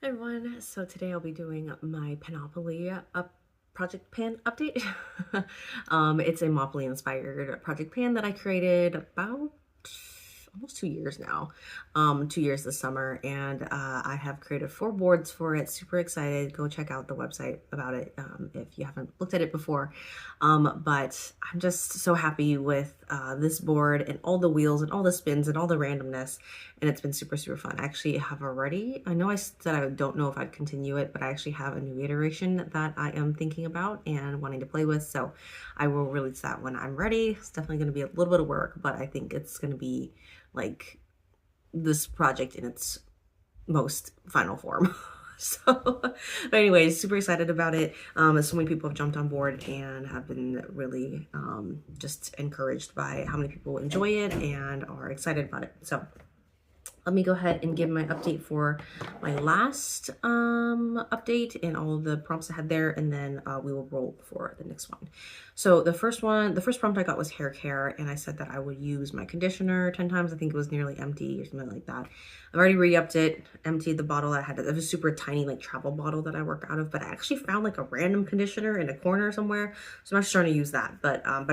Hi everyone, so today I'll be doing my Panoply project pan update. It's a Monopoly inspired project pan that I created about almost 2 years now, 2 years this summer, and I have created 4 boards for it. Super excited. Go check out the website about it if you haven't looked at it before. But I'm just so happy with this board and all the wheels and all the spins and all the randomness, and it's been super, super fun. I actually have already, I know I said I don't know if I'd continue it, but I actually have a new iteration that I am thinking about and wanting to play with, so I will release that when I'm ready. It's definitely going to be a little bit of work, but I think it's going to be like this project in its most final form. So, but anyways, super excited about it. So many people have jumped on board and have been really just encouraged by how many people enjoy it and are excited about it. So let me go ahead and give my update for my last update and all of the prompts I had there, and then we will roll for the next one. So the first prompt I got was hair care, and I said that I would use my conditioner 10 times. I think it was nearly empty or something like that. I've already re-upped it, emptied the bottle I had. It was a super tiny like travel bottle that I work out of, but I actually found like a random conditioner in a corner somewhere, so I'm actually trying to use that. But I've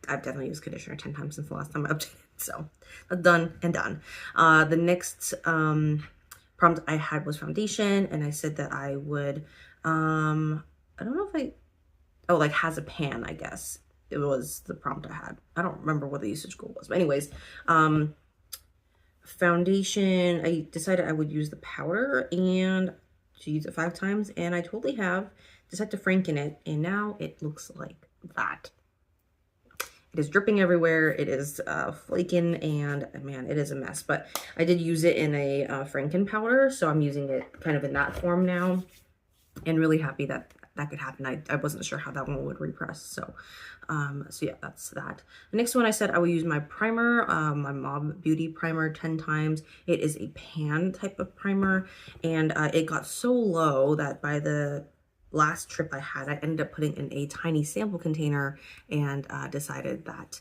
definitely used conditioner 10 times since the last time I updated. So that's done and done. The next prompt I had was foundation, and I said that I would, I don't know if oh, like has a pan, I guess. It was the prompt I had. I don't remember what the usage goal was. But anyways, foundation, I decided I would use the powder and to use it 5 times, and I totally have. Just had to franken it, and now it looks like that. It is dripping everywhere. It is flaking, and man, it is a mess. But I did use it in a Franken powder, so I'm using it kind of in that form now, and really happy that that could happen. I wasn't sure how that one would repress, so yeah, that's that. The next one I said I would use my primer, my Mob Beauty primer 10 times. It is a pan type of primer, and it got so low that by the last trip I had, I ended up putting in a tiny sample container and decided that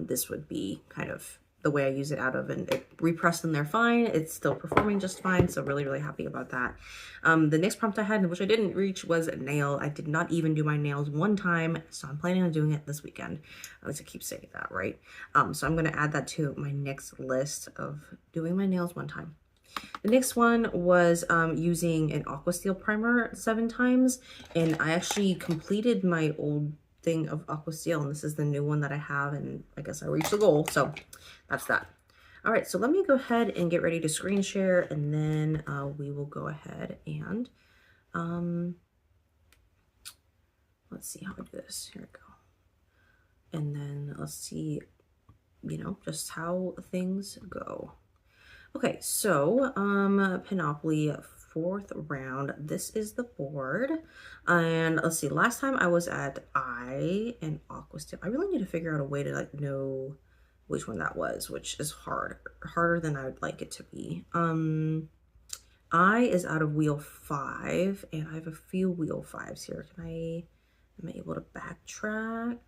this would be kind of the way I use it out of, and it repressed in there fine. It's still performing just fine, so really, really happy about that. The next prompt I had, which I didn't reach, was a nail. I did not even do my nails one time, so I'm planning on doing it this weekend. At least I keep saying that, right? So I'm going to add that to my next list of doing my nails one time. The next one was using an Aqua Steel primer 7 times, and I actually completed my old thing of Aqua Steel, and this is the new one that I have, and I guess I reached the goal, so that's that. All right, so let me go ahead and get ready to screen share, and then we will go ahead and let's see how I do this. Here we go. And then let's see, you know, just how things go. Okay, so Panoply 4th round. This is the board. And let's see, last time I was at I and Aqua Steel. I really need to figure out a way to like know which one that was, which is harder than I would like it to be. I is out of wheel 5, and I have a few wheel 5s here. Am I able to backtrack?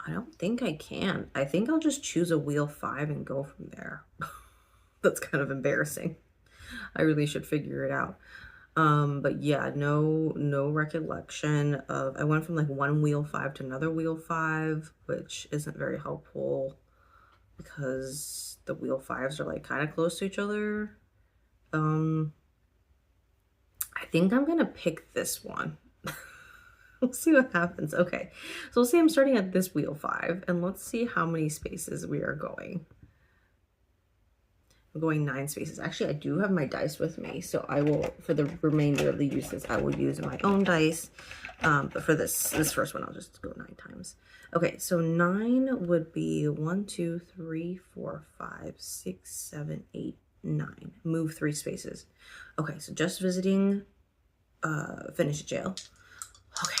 I don't think I can. I think I'll just choose a wheel 5 and go from there. That's kind of embarrassing. I really should figure it out. But yeah, no recollection of, I went from like one wheel 5 to another wheel 5, which isn't very helpful because the wheel 5s are like kind of close to each other. I think I'm gonna pick this one. We'll see what happens. Okay, so we'll say I'm starting at this wheel 5, and let's see how many spaces we are going. I'm going 9 spaces. Actually, I do have my dice with me, so I will, for the remainder of the uses, I will use my own dice. But for this first one, I'll just go 9 times. Okay, so 9 would be 1, 2, 3, 4, 5, 6, 7, 8, 9. Move 3 spaces. Okay, so just visiting finish jail. Okay.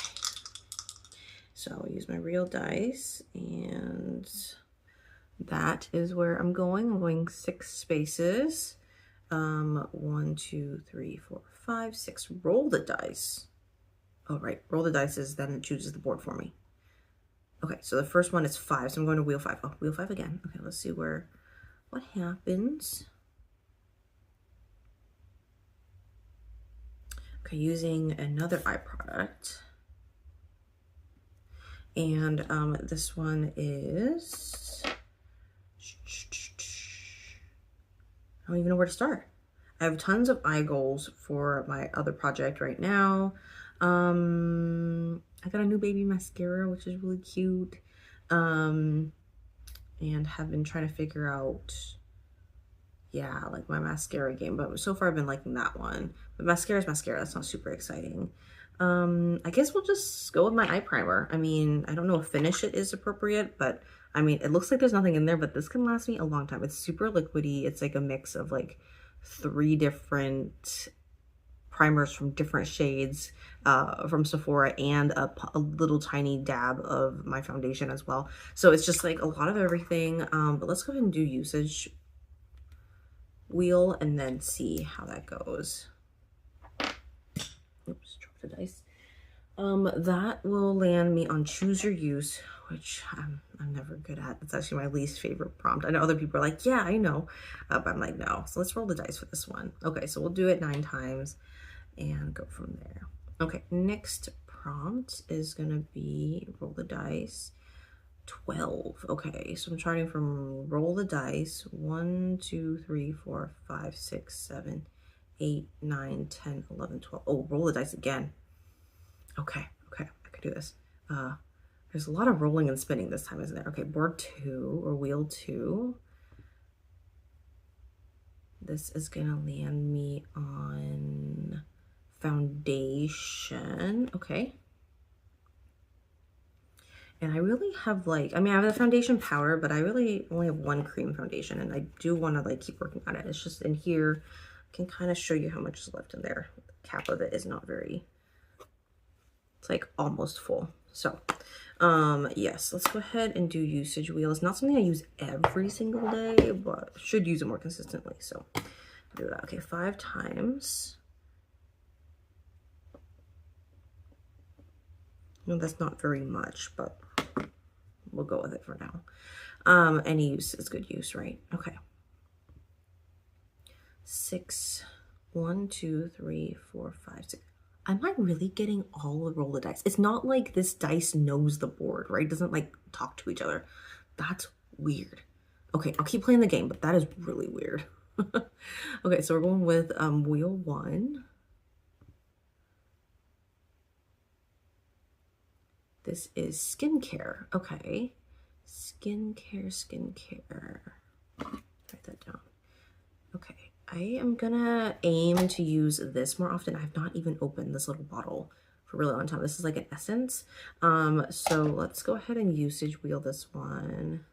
So I'll use my real dice, and that is where I'm going. I'm going 6 spaces. 1, 2, 3, 4, 5, 6. Roll the dice. Oh, right. Roll the dice is then it chooses the board for me. Okay, so the first one is 5, so I'm going to wheel 5. Oh, wheel 5 again. Okay, let's see what happens. Okay, using another eye product. And this one is, I don't even know where to start. I have tons of eye goals for my other project right now. I got a new baby mascara, which is really cute. And have been trying to figure out, yeah, like my mascara game, but so far I've been liking that one. But mascara is mascara, that's not super exciting. I guess we'll just go with my eye primer. I mean, I don't know if finish it is appropriate, but I mean, it looks like there's nothing in there, but this can last me a long time. It's super liquidy. It's like a mix of like 3 different primers from different shades from Sephora and a little tiny dab of my foundation as well. So it's just like a lot of everything. But let's go ahead and do usage wheel and then see how that goes. Oops, dropped the dice. That will land me on choose your use, which I'm never good at. It's actually my least favorite prompt. I know other people are like, yeah, I know, but I'm like, no. So let's roll the dice for this one. Okay, so we'll do it 9 times and go from there. Okay, next prompt is gonna be roll the dice. 12. Okay, so I'm starting from roll the dice. 1, 2, 3, 4, 5, 6, 7, 8, 9, 10, 11, 12. Oh, roll the dice again. Okay, I could do this. There's a lot of rolling and spinning this time, isn't there? Okay, board 2 or wheel 2. This is gonna land me on foundation. Okay. And I really have like, I mean, I have the foundation powder, but I really only have 1 cream foundation, and I do want to like keep working on it. It's just in here, I can kind of show you how much is left in there. The cap of it is not very, it's like almost full. So yes, let's go ahead and do usage wheel. It's not something I use every single day, but should use it more consistently. So I'll do that. Okay, 5 times. Well, that's not very much, but we'll go with it for now. Any use is good use, right? Okay. 6, 1, 2, 3, 4, 5, 6. Am I really getting all the roll the dice? It's not like this dice knows the board, right? It doesn't like talk to each other. That's weird. Okay, I'll keep playing the game, but that is really weird. Okay, so we're going with wheel 1. This is skincare. Okay. Skincare. Write that down. Okay. I am gonna aim to use this more often. I've not even opened this little bottle for a really long time. This is like an essence. So let's go ahead and usage wheel this one.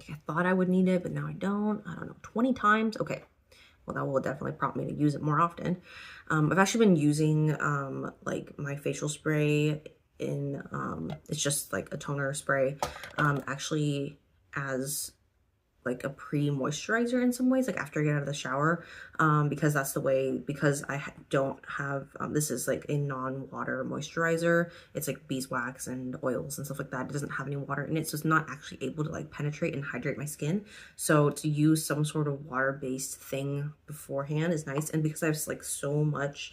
I thought I would need it, but now I don't. I don't know, 20 times? Okay. Well, that will definitely prompt me to use it more often. I've actually been using like my facial spray in, it's just like a toner spray, actually as like a pre-moisturizer in some ways, like after I get out of the shower, because that's the way, because I don't have, this is like a non-water moisturizer. It's like beeswax and oils and stuff like that. It doesn't have any water in it, so it's not actually able to like penetrate and hydrate my skin. So to use some sort of water-based thing beforehand is nice. And because I have like so much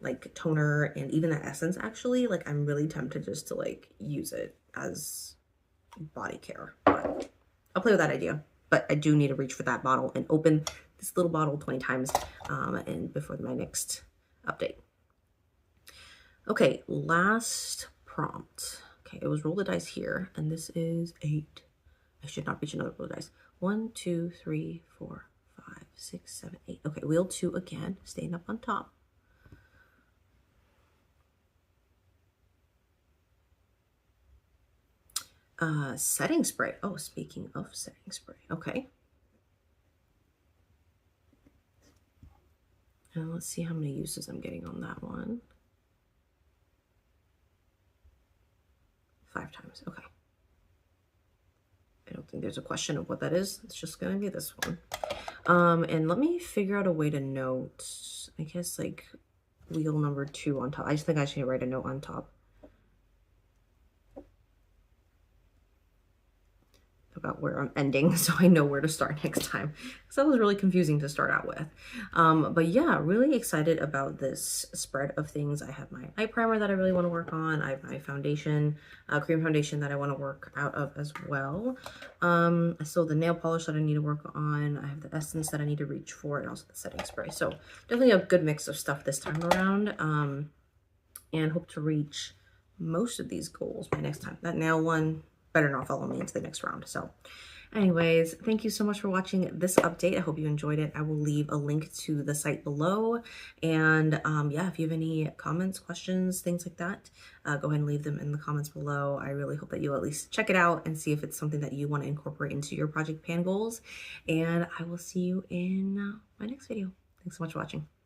like toner and even that essence, actually, like I'm really tempted just to like use it as body care. But I'll play with that idea. But I do need to reach for that bottle and open this little bottle 20 times and before my next update. Okay, last prompt. Okay, it was roll the dice here, and this is 8. I should not reach another roll the dice. 1, 2, 3, 4, 5, 6, 7, 8. Okay, wheel 2 again, staying up on top. Setting spray. Oh, speaking of setting spray. Okay. And let's see how many uses I'm getting on that one. 5 times. Okay. I don't think there's a question of what that is. It's just going to be this one. And let me figure out a way to note, I guess, like wheel number 2 on top. I just think I should write a note on top. about where I'm ending so I know where to start next time, because that was really confusing to start out with. But yeah, really excited about this spread of things. I have my eye primer that I really want to work on. I have my foundation, cream foundation that I want to work out of as well. I still have the nail polish that I need to work on. I have the essence that I need to reach for, and also the setting spray. So definitely a good mix of stuff this time around, and hope to reach most of these goals by next time. That nail one better not follow me into the next round. So anyways, thank you so much for watching this update. I hope you enjoyed it. I will leave a link to the site below. And yeah, if you have any comments, questions, things like that, go ahead and leave them in the comments below. I really hope that you'll at least check it out and see if it's something that you want to incorporate into your project pan goals. And I will see you in my next video. Thanks so much for watching.